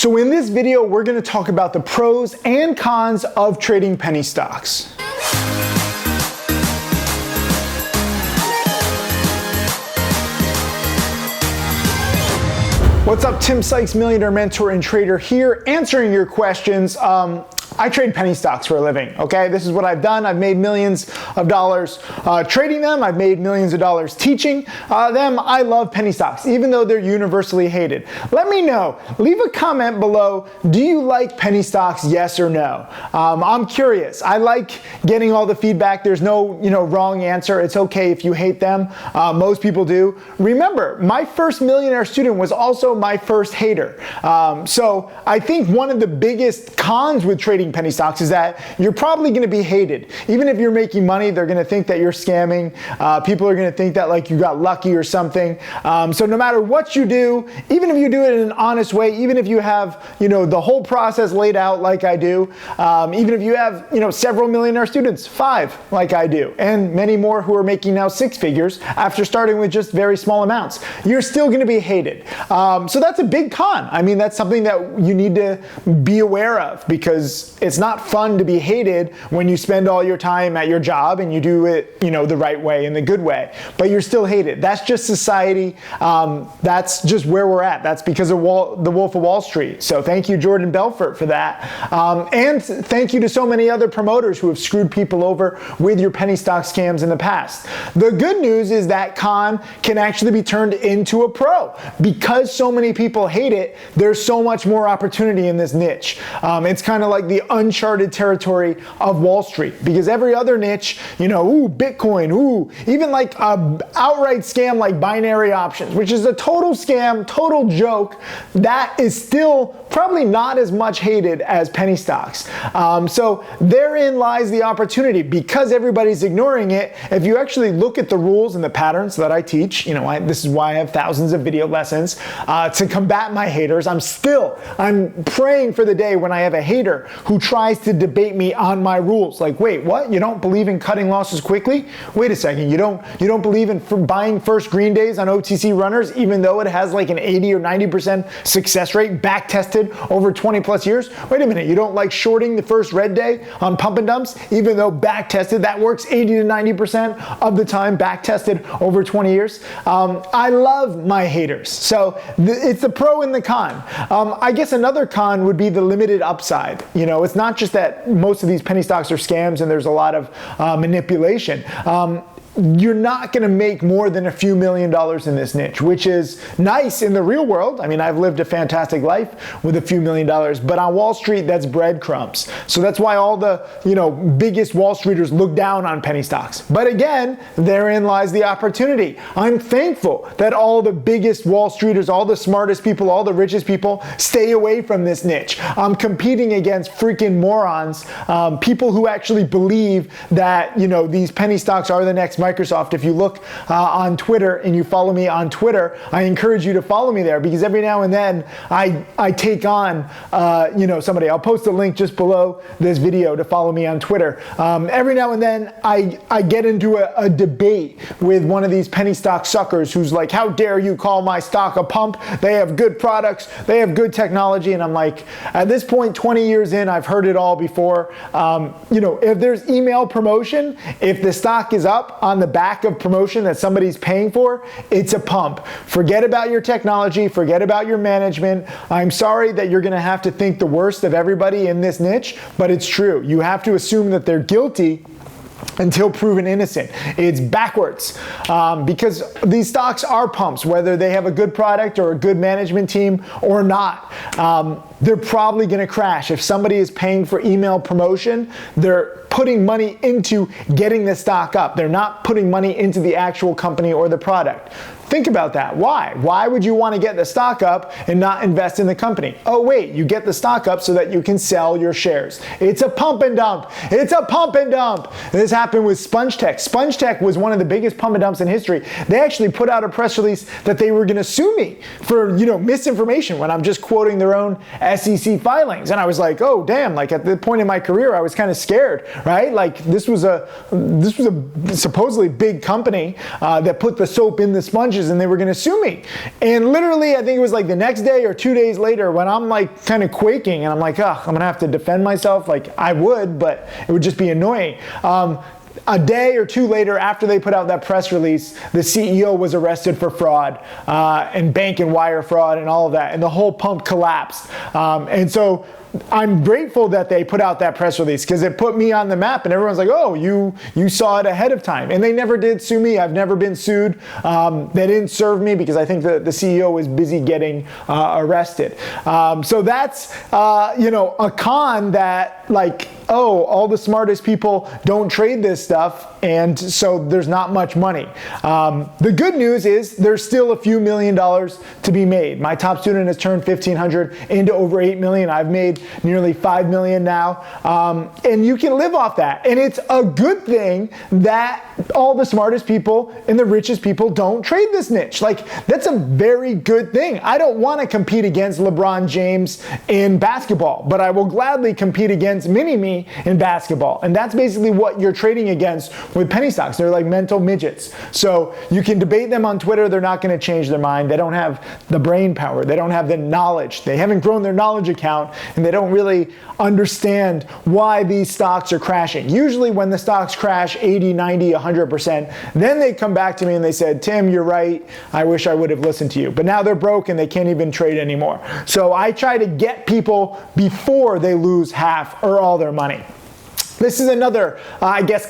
So in this video, we're going to talk about the pros and cons of trading penny stocks. What's up, Tim Sykes, millionaire mentor and trader here, answering your questions. I trade penny stocks for a living, okay? This is what I've done. I've made millions of dollars trading them. I've made millions of dollars teaching them. I love penny stocks, even though they're universally hated. Let me know. Leave a comment below. Do you like penny stocks, yes or no? I'm curious. I like getting all the feedback. There's no wrong answer. It's okay if you hate them. Most people do. Remember, my first millionaire student was also my first hater. So I think one of the biggest cons with trading penny stocks is that you're probably going to be hated. Even if you're making money, they're going to think that you're scamming. People are going to think that like you got lucky or something. So no matter what you do, even if you do it in an honest way, even if you have the whole process laid out like I do, even if you have several millionaire students, 5 like I do, and many more who are making now 6 figures after starting with just very small amounts, you're still going to be hated. So that's a big con. I mean, that's something that you need to be aware of, because it's not fun to be hated when you spend all your time at your job and you do it, the right way and the good way, but you're still hated. That's just society. That's just where we're at. That's because of the Wolf of Wall Street. So thank you, Jordan Belfort, for that. And thank you to so many other promoters who have screwed people over with your penny stock scams in the past. The good news is that con can actually be turned into a pro. Because so many people hate it, there's so much more opportunity in this niche. It's kind of like the uncharted territory of Wall Street, because every other niche, Bitcoin, even like a outright scam like binary options, which is a total scam, total joke, that is still probably not as much hated as penny stocks. So therein lies the opportunity, because everybody's ignoring it. If you actually look at the rules and the patterns that I teach, this is why I have thousands of video lessons to combat my haters. I'm praying for the day when I have a hater who tries to debate me on my rules. Like, wait, what? You don't believe in cutting losses quickly? Wait a second. You don't believe in buying first green days on OTC runners, even though it has like an 80 or 90% success rate, back tested over 20 plus years? Wait a minute. You don't like shorting the first red day on pump and dumps, even though back tested, that works 80 to 90% of the time, back tested over 20 years. I love my haters. So it's the pro and the con. I guess another con would be the limited upside. It's not just that most of these penny stocks are scams and there's a lot of manipulation. You're not going to make more than a few $1 million in this niche, which is nice in the real world. I mean, I've lived a fantastic life with a few $1 million, but on Wall Street, that's breadcrumbs. So that's why all the, biggest Wall Streeters look down on penny stocks. But again, therein lies the opportunity. I'm thankful that all the biggest Wall Streeters, all the smartest people, all the richest people stay away from this niche. I'm competing against freaking morons, people who actually believe that, these penny stocks are the next Microsoft. If you look on Twitter and you follow me on Twitter, I encourage you to follow me there, because every now and then I take on somebody. I'll post a link just below this video to follow me on Twitter. Every now and then I get into a debate with one of these penny stock suckers who's like, how dare you call my stock a pump? They have good products, they have good technology. And I'm like, at this point, 20 years in, I've heard it all before. If there's email promotion, if the stock is up on the back of promotion that somebody's paying for, it's a pump. Forget about your technology, forget about your management. I'm sorry that you're gonna have to think the worst of everybody in this niche, but it's true. You have to assume that they're guilty until proven innocent. It's backwards, because these stocks are pumps, whether they have a good product or a good management team or not. They're probably going to crash. If somebody is paying for email promotion, they're putting money into getting the stock up. They're not putting money into the actual company or the product. Think about that. Why? Why would you want to get the stock up and not invest in the company? Oh wait, you get the stock up so that you can sell your shares. It's a pump and dump. It's a pump and dump. This happened with SpongeTech. SpongeTech was one of the biggest pump and dumps in history. They actually put out a press release that they were going to sue me for, misinformation, when I'm just quoting their own SEC filings. And I was like, oh damn, like at the point in my career, I was kind of scared, right? Like this was a supposedly big company that put the soap in the sponges and they were gonna sue me. And literally, I think it was like the next day or 2 days later when I'm like kind of quaking and I'm like, oh, I'm gonna have to defend myself. Like I would, but it would just be annoying. A day or two later, after they put out that press release, the CEO was arrested for fraud and bank and wire fraud and all of that, and the whole pump collapsed. And so I'm grateful that they put out that press release because it put me on the map and everyone's like, oh, you saw it ahead of time. And they never did sue me. I've never been sued. They didn't serve me because I think the CEO was busy getting arrested. So that's, a con that like, oh, all the smartest people don't trade this stuff, and so there's not much money. The good news is there's still a few $1 million to be made. My top student has turned 1,500 into over 8 million. I've made nearly 5 million now, and you can live off that. And it's a good thing that all the smartest people and the richest people don't trade this niche. Like, that's a very good thing. I don't want to compete against LeBron James in basketball, but I will gladly compete against Mini-Me in basketball. And that's basically what you're trading against with penny stocks. They're like mental midgets. So you can debate them on Twitter. They're not going to change their mind. They don't have the brain power. They don't have the knowledge. They haven't grown their knowledge account, and they don't really understand why these stocks are crashing. Usually when the stocks crash 80, 90, 100%, then they come back to me and they said, Tim, you're right. I wish I would have listened to you. But now they're broke and they can't even trade anymore. So I try to get people before they lose half or all their money. This is another,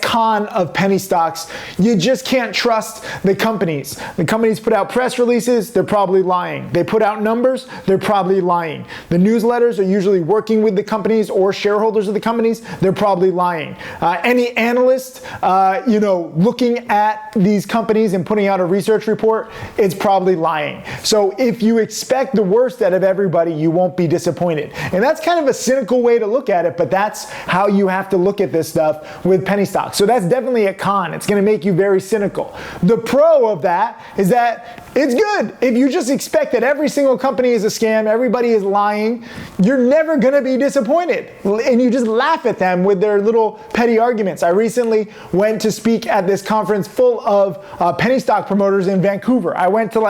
con of penny stocks. You just can't trust the companies. The companies put out press releases, they're probably lying. They put out numbers, they're probably lying. The newsletters are usually working with the companies or shareholders of the companies, they're probably lying. Any analyst, looking at these companies and putting out a research report, it's probably lying. So if you expect the worst out of everybody, you won't be disappointed. And that's kind of a cynical way to look at it, but that's how you have to look at this stuff with penny stocks. So that's definitely a con. It's going to make you very cynical. The pro of that is that it's good. If you just expect that every single company is a scam, everybody is lying, you're never going to be disappointed. And you just laugh at them with their little petty arguments. I recently went to speak at this conference full of penny stock promoters in Vancouver. I went to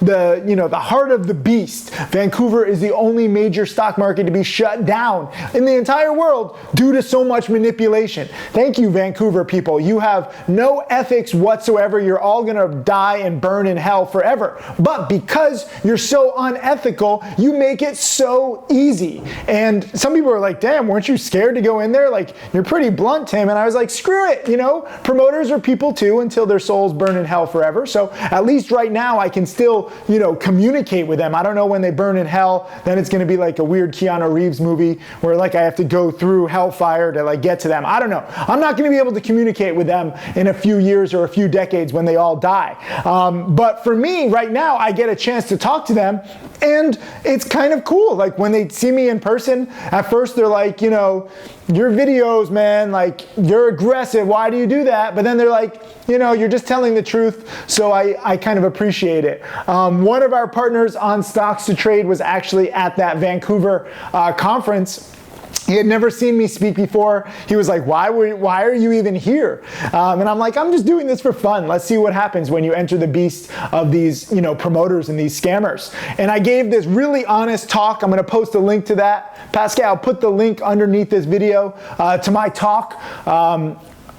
the heart of the beast. Vancouver is the only major stock market to be shut down in the entire world due to so much manipulation. Thank you, Vancouver people. You have no ethics whatsoever. You're all going to die and burn in hell forever. But because you're so unethical, you make it so easy. And some people are like, damn, weren't you scared to go in there? Like, you're pretty blunt, Tim. And I was like, screw it. Promoters are people too until their souls burn in hell forever. So at least right now I can still, communicate with them. I don't know when they burn in hell, then it's going to be like a weird Keanu Reeves movie where like I have to go through hellfire to like get to them. I don't know. I'm not going to be able to communicate with them in a few years or a few decades when they all die. But for me, right now, I get a chance to talk to them, and it's kind of cool. Like when they see me in person, at first they're like, your videos, man, like you're aggressive. Why do you do that? But then they're like, you're just telling the truth. So I kind of appreciate it. One of our partners on Stocks to Trade was actually at that Vancouver conference. He had never seen me speak before. He was like, why are you even here? And I'm like, I'm just doing this for fun. Let's see what happens when you enter the beast of these, promoters and these scammers. And I gave this really honest talk. I'm going to post a link to that. Pascal, put the link underneath this video to my talk.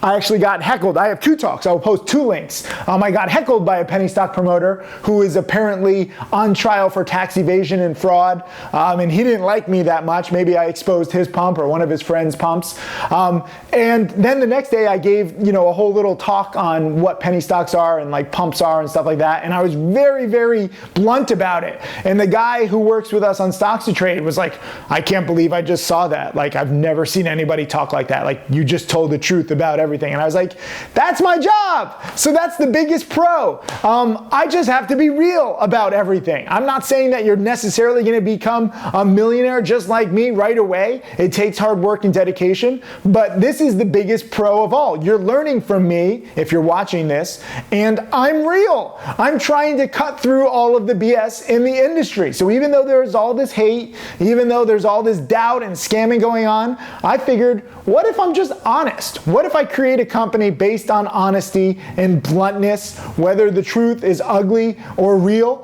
I actually got heckled. I have two talks. I will post two links. I got heckled by a penny stock promoter who is apparently on trial for tax evasion and fraud. And he didn't like me that much. Maybe I exposed his pump or one of his friends' pumps. And then the next day I gave, a whole little talk on what penny stocks are and like pumps are and stuff like that. And I was very, very blunt about it. And the guy who works with us on Stocks to Trade was like, I can't believe I just saw that. Like, I've never seen anybody talk like that. Like, you just told the truth about everything. everything. And I was like, that's my job. So that's the biggest pro. I just have to be real about everything. I'm not saying that you're necessarily going to become a millionaire just like me right away. It takes hard work and dedication, but this is the biggest pro of all. You're learning from me if you're watching this, and I'm real. I'm trying to cut through all of the BS in the industry. So even though there's all this hate, even though there's all this doubt and scamming going on, I figured, what if I'm just honest? What if I create a company based on honesty and bluntness, whether the truth is ugly or real?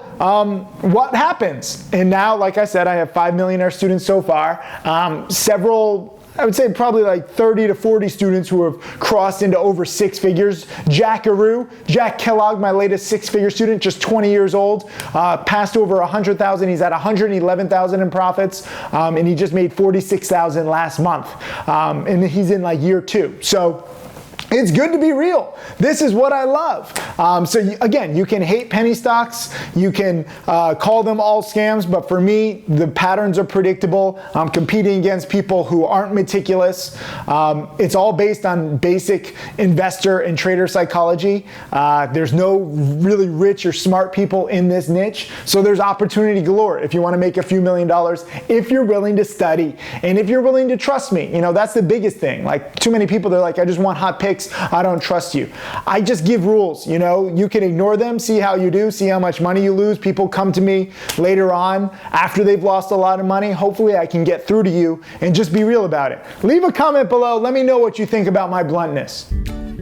What happens? And now, like I said, I have 5 millionaire students so far, I would say probably like 30 to 40 students who have crossed into over 6 figures. Jack Kellogg, my latest 6-figure student, just 20 years old, passed over 100,000. He's at 111,000 in profits, and he just made 46,000 last month. And he's in like year 2. So it's good to be real. This is what I love. So again, you can hate penny stocks, you can call them all scams, but for me, the patterns are predictable. I'm competing against people who aren't meticulous. It's all based on basic investor and trader psychology. There's no really rich or smart people in this niche, so there's opportunity galore if you want to make a few $1 million, if you're willing to study and if you're willing to trust me. You know, that's the biggest thing. Like, too many people, they're like, I just want hot picks, I don't trust you. I just give rules, you know, you can ignore them, see how you do, see how much money you lose. People come to me later on after they've lost a lot of money. Hopefully I can get through to you and just be real about it. Leave a comment below, let me know what you think about my bluntness.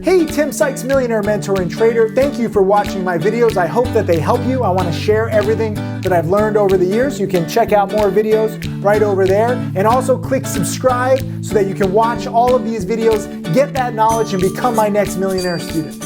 Hey, Tim Sykes, millionaire mentor and trader. Thank you for watching my videos. I hope that they help you. I want to share everything that I've learned over the years. You can check out more videos right over there, and also click subscribe so that you can watch all of these videos, get that knowledge, and become my next millionaire student.